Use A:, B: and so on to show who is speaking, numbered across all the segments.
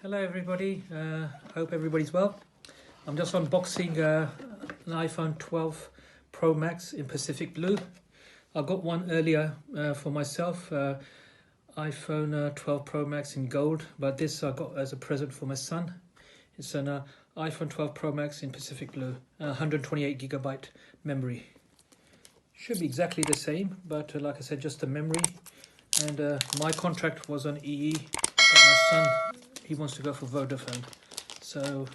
A: Hello everybody, hope everybody's well. I'm just unboxing an iPhone 12 Pro Max in Pacific Blue. I got one earlier for myself, iPhone 12 Pro Max in gold, but this I got as a present for my son. It's an iPhone 12 Pro Max in Pacific Blue, 128GB memory. Should be exactly the same, but like I said, just the memory. And my contract was on EE, but my son, he wants to go for Vodafone. So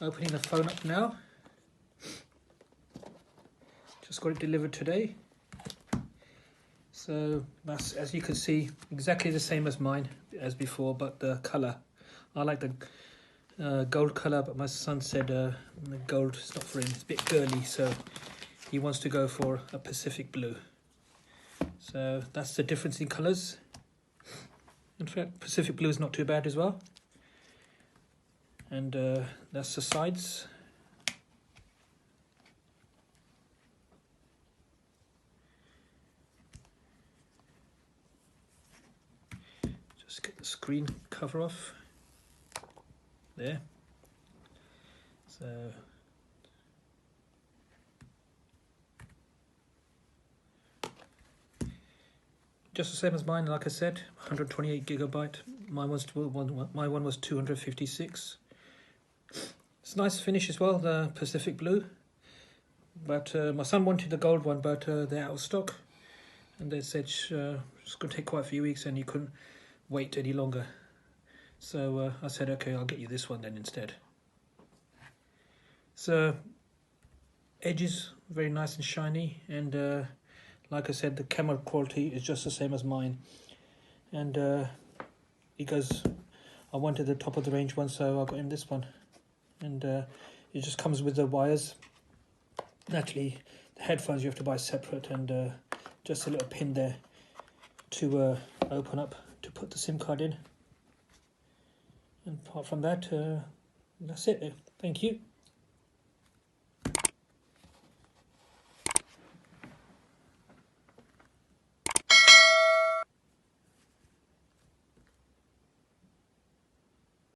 A: opening the phone up now. Just got it delivered today. So that's, as you can see, exactly the same as mine as before, but the color. I like the gold color, but my son said the gold is not for him. It's a bit girly, so he wants to go for a Pacific Blue. So that's the difference in colors. In fact, Pacific Blue is not too bad as well. And that's the sides. Just get the screen cover off. There. So just the same as mine, like I said, 128GB. My one was 256. It's a nice finish as well, the Pacific Blue. But my son wanted the gold one, but they're out of stock. And they said it's going to take quite a few weeks and you couldn't wait any longer. So I said, okay, I'll get you this one then instead. So edges very nice and shiny, and like I said, the camera quality is just the same as mine. And he goes, I wanted the top of the range one, so I got him this one. And it just comes with the wires. Naturally, the headphones you have to buy separate, and just a little pin there to open up to put the SIM card in. And apart from that, that's it. Thank you.